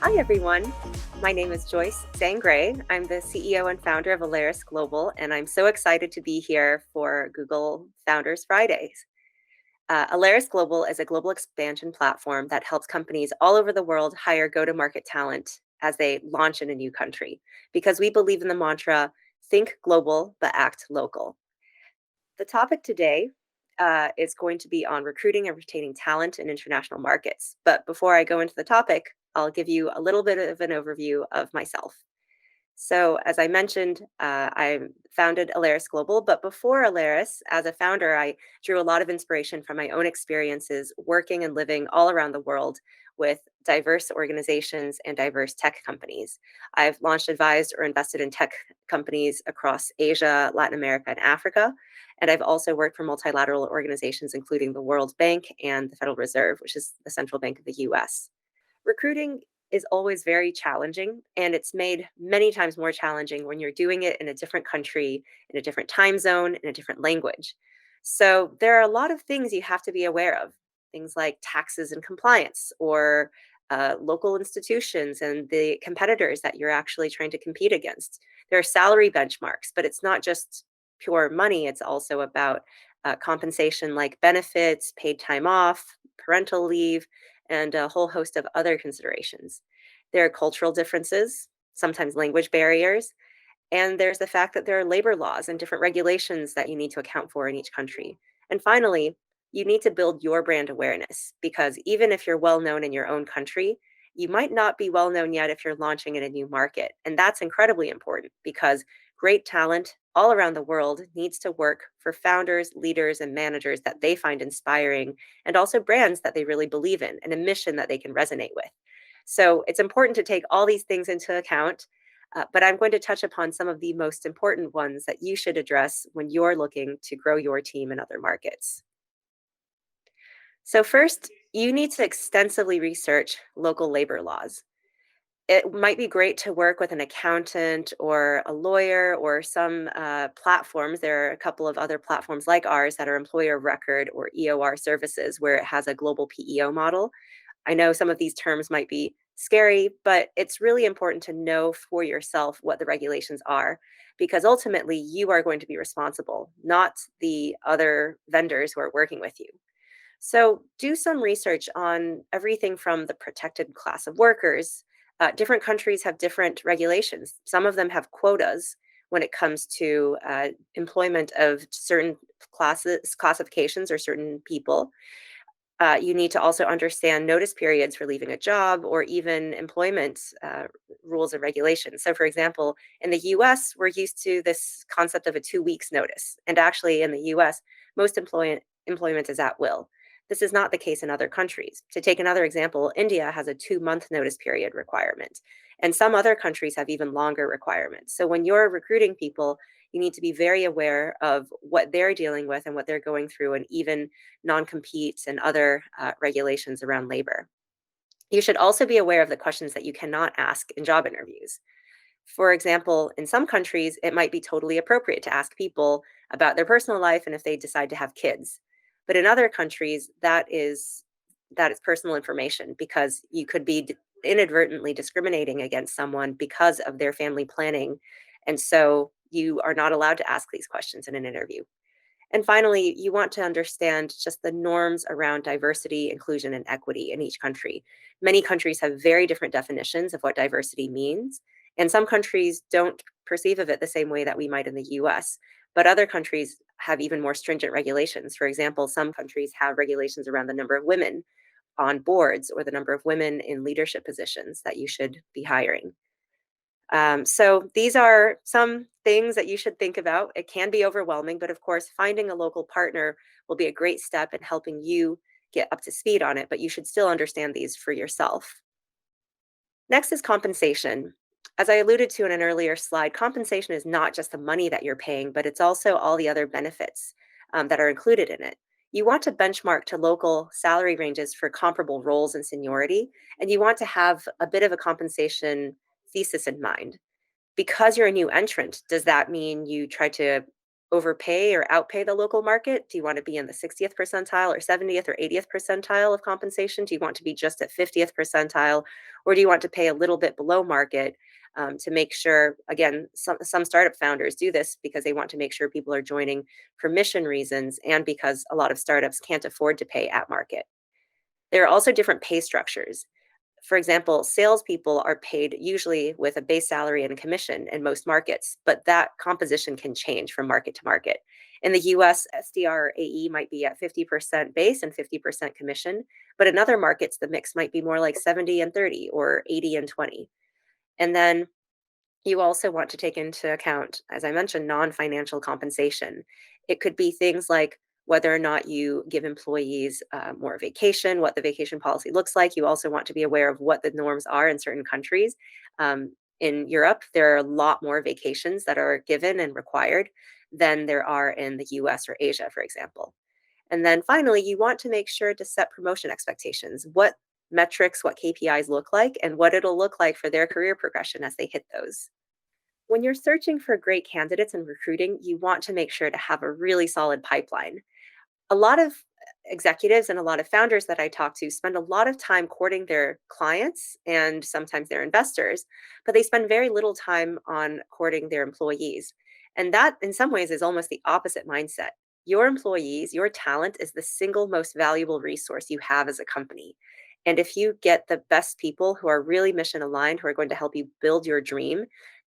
Hi, everyone. My name is Joyce Zhang Gray. I'm the CEO and founder of Alariss Global, and I'm so excited to be here for Google Founders Fridays. Alariss Global is a global expansion platform that helps companies all over the world hire go-to-market talent as they launch in a new country, because we believe in the mantra, think global, but act local. The topic today is going to be on recruiting and retaining talent in international markets. But before I go into the topic, I'll give you a little bit of an overview of myself. So, as I mentioned, I founded Alariss Global, but before Alariss, as a founder, I drew a lot of inspiration from my own experiences working and living all around the world with diverse organizations and diverse tech companies. I've launched, advised, or invested in tech companies across Asia, Latin America, and Africa. And I've also worked for multilateral organizations, including the World Bank and the Federal Reserve, which is the central bank of the US. Recruiting is always very challenging, and it's made many times more challenging when you're doing it in a different country, in a different time zone, in a different language. So there are a lot of things you have to be aware of, things like taxes and compliance, or local institutions and the competitors that you're actually trying to compete against. There are salary benchmarks, but it's not just pure money, it's also about compensation like benefits, paid time off, parental leave, and a whole host of other considerations. There are cultural differences, sometimes language barriers, and there's the fact that there are labor laws and different regulations that you need to account for in each country. And finally, you need to build your brand awareness because even if you're well known in your own country, you might not be well known yet if you're launching in a new market. And that's incredibly important because great talent all around the world needs to work for founders, leaders, and managers that they find inspiring, and also brands that they really believe in and a mission that they can resonate with. So it's important to take all these things into account, but I'm going to touch upon some of the most important ones that you should address when you're looking to grow your team in other markets. So, first, you need to extensively research local labor laws. It might be great to work with an accountant or a lawyer or some platforms. There are a couple of other platforms like ours that are employer of record or EOR services where it has a global PEO model. I know some of these terms might be scary, but it's really important to know for yourself what the regulations are because ultimately you are going to be responsible, not the other vendors who are working with you. So do some research on everything from the protected class of workers. Different countries have different regulations. Some of them have quotas when it comes to employment of certain classifications, or certain people. You need to also understand notice periods for leaving a job or even employment rules and regulations. So, for example, in the US, we're used to this concept of a 2 weeks notice. And actually, in the US, most employment is at will. This is not the case in other countries. To take another example, India has a 2 month notice period requirement, and some other countries have even longer requirements. So, when you're recruiting people, you need to be very aware of what they're dealing with and what they're going through, and even non-competes and other regulations around labor. You should also be aware of the questions that you cannot ask in job interviews. For example, in some countries, it might be totally appropriate to ask people about their personal life and if they decide to have kids. But in other countries, that is personal information because you could be inadvertently discriminating against someone because of their family planning. And so you are not allowed to ask these questions in an interview. And finally, you want to understand just the norms around diversity, inclusion, and equity in each country. Many countries have very different definitions of what diversity means, and some countries don't perceive of it the same way that we might in the US. But other countries have even more stringent regulations. For example, some countries have regulations around the number of women on boards or the number of women in leadership positions that you should be hiring. So these are some things that you should think about. It can be overwhelming, but of course, finding a local partner will be a great step in helping you get up to speed on it, but you should still understand these for yourself. Next is compensation. As I alluded to in an earlier slide, compensation is not just the money that you're paying, but it's also all the other benefits that are included in it. You want to benchmark to local salary ranges for comparable roles and seniority, and you want to have a bit of a compensation thesis in mind. Because you're a new entrant, does that mean you try to overpay or outpay the local market? Do you want to be in the 60th percentile or 70th or 80th percentile of compensation? Do you want to be just at 50th percentile? Or do you want to pay a little bit below market to make sure, again, some startup founders do this because they want to make sure people are joining for mission reasons and because a lot of startups can't afford to pay at market. There are also different pay structures. For example, salespeople are paid usually with a base salary and a commission in most markets, but that composition can change from market to market. In the US, SDR or AE might be at 50% base and 50% commission, but in other markets, the mix might be more like 70 and 30 or 80 and 20. And then you also want to take into account, as I mentioned, non-financial compensation. It could be things like whether or not you give employees more vacation, what the vacation policy looks like. You also want to be aware of what the norms are in certain countries. In Europe, there are a lot more vacations that are given and required than there are in the US or Asia, for example. And then finally, you want to make sure to set promotion expectations. What metrics, what KPIs look like, and what it'll look like for their career progression as they hit those. When you're searching for great candidates and recruiting, you want to make sure to have a really solid pipeline. A lot of executives and a lot of founders that I talk to spend a lot of time courting their clients and sometimes their investors, but they spend very little time on courting their employees. And that, in some ways, is almost the opposite mindset. Your employees, your talent is the single most valuable resource you have as a company. And if you get the best people who are really mission aligned, who are going to help you build your dream,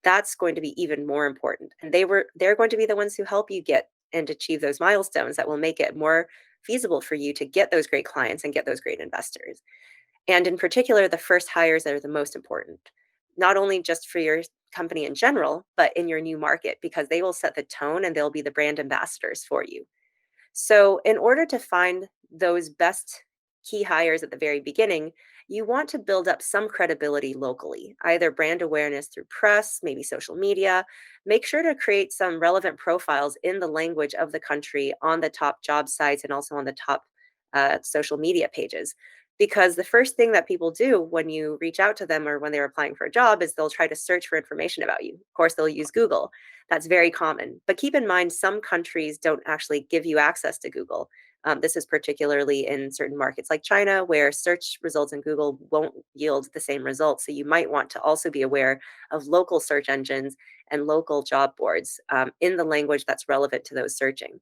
that's going to be even more important. And they're going to be the ones who help you get and achieve those milestones that will make it more feasible for you to get those great clients and get those great investors. And in particular, the first hires are the most important, not only just for your company in general, but in your new market, because they will set the tone and they'll be the brand ambassadors for you. So, in order to find those best key hires at the very beginning, you want to build up some credibility locally, either brand awareness through press, maybe social media. Make sure to create some relevant profiles in the language of the country on the top job sites and also on the top social media pages. Because the first thing that people do when you reach out to them or when they're applying for a job is they'll try to search for information about you. Of course, they'll use Google. That's very common. But keep in mind, some countries don't actually give you access to Google. This is particularly in certain markets like China, where search results in Google won't yield the same results. So you might want to also be aware of local search engines and local job boards in the language that's relevant to those searching.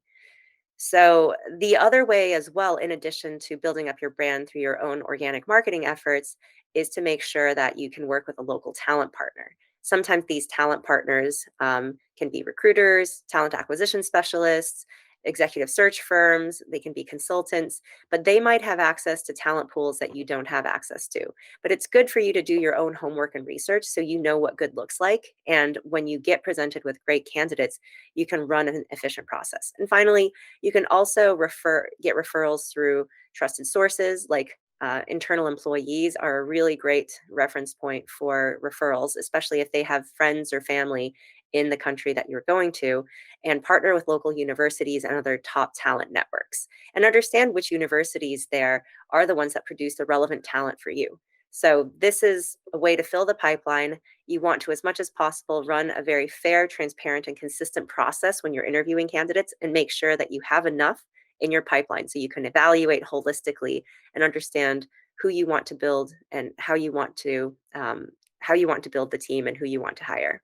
So, the other way as well, in addition to building up your brand through your own organic marketing efforts, is to make sure that you can work with a local talent partner. Sometimes these talent partners can be recruiters, talent acquisition specialists, executive search firms, they can be consultants, but they might have access to talent pools that you don't have access to. But it's good for you to do your own homework and research so you know what good looks like. And when you get presented with great candidates, you can run an efficient process. And finally, you can also get referrals through trusted sources like internal employees are a really great reference point for referrals, especially if they have friends or family in the country that you're going to, and partner with local universities and other top talent networks, and understand which universities there are the ones that produce the relevant talent for you. So, this is a way to fill the pipeline. You want to, as much as possible, run a very fair, transparent, and consistent process when you're interviewing candidates and make sure that you have enough in your pipeline so you can evaluate holistically and understand who you want to build and how you want to build the team and who you want to hire.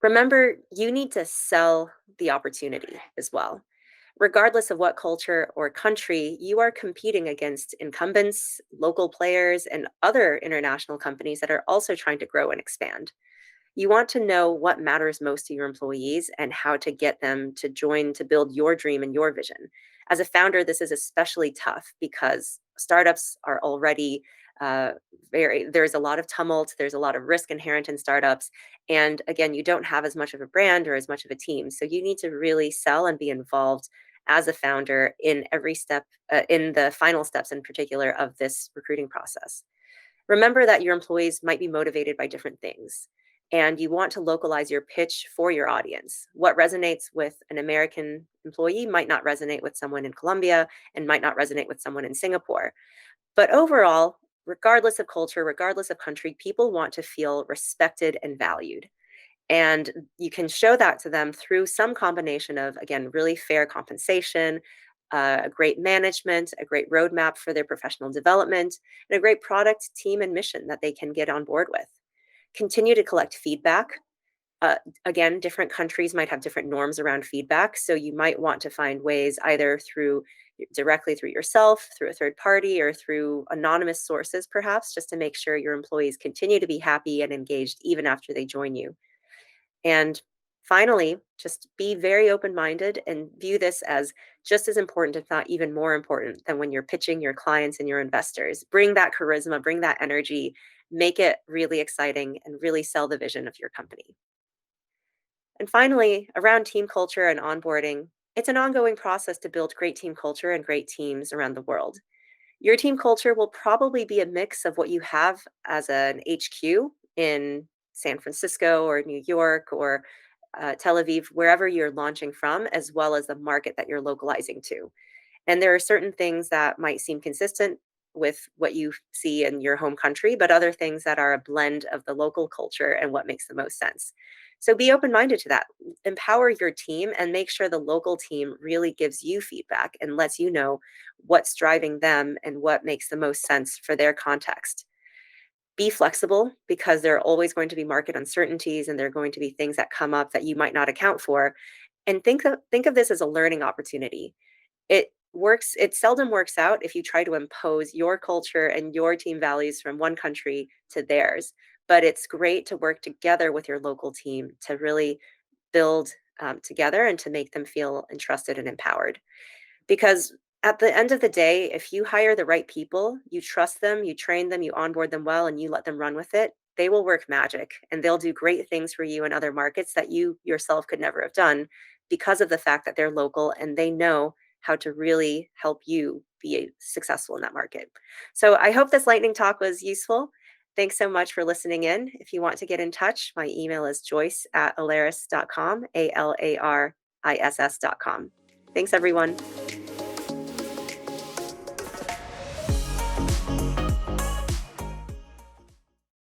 Remember, you need to sell the opportunity as well. Regardless of what culture or country, you are competing against incumbents, local players, and other international companies that are also trying to grow and expand. You want to know what matters most to your employees and how to get them to join to build your dream and your vision. As a founder, this is especially tough because startups are already uh, there's a lot of tumult, there's a lot of risk inherent in startups. And again, you don't have as much of a brand or as much of a team. So you need to really sell and be involved as a founder in every step, in the final steps in particular of this recruiting process. Remember that your employees might be motivated by different things, and you want to localize your pitch for your audience. What resonates with an American employee might not resonate with someone in Colombia and might not resonate with someone in Singapore. But overall, regardless of culture, regardless of country, people want to feel respected and valued. And you can show that to them through some combination of, again, really fair compensation, a great management, a great roadmap for their professional development, and a great product, team, and mission that they can get on board with. Continue to collect feedback. Again, different countries might have different norms around feedback. So you might want to find ways either directly through yourself, through a third party, or through anonymous sources, perhaps, just to make sure your employees continue to be happy and engaged even after they join you. And finally, just be very open minded and view this as just as important, if not even more important, than when you're pitching your clients and your investors. Bring that charisma, bring that energy, make it really exciting, and really sell the vision of your company. And finally, around team culture and onboarding, it's an ongoing process to build great team culture and great teams around the world. Your team culture will probably be a mix of what you have as an HQ in San Francisco or New York or Tel Aviv, wherever you're launching from, as well as the market that you're localizing to. And there are certain things that might seem consistent with what you see in your home country, but other things that are a blend of the local culture and what makes the most sense. So be open minded to that. Empower your team and make sure the local team really gives you feedback and lets you know what's driving them and what makes the most sense for their context. Be flexible because there are always going to be market uncertainties and there are going to be things that come up that you might not account for. And think of this as a learning opportunity. It seldom works out if you try to impose your culture and your team values from one country to theirs, but it's great to work together with your local team to really build together and to make them feel entrusted and empowered. Because at the end of the day, if you hire the right people, you trust them, you train them, you onboard them well, and you let them run with it, they will work magic and they'll do great things for you in other markets that you yourself could never have done because of the fact that they're local and they know how to really help you be successful in that market. So I hope this lightning talk was useful. Thanks so much for listening in. If you want to get in touch, my email is joyce@alariss.com, ALARISS.com. Thanks, everyone.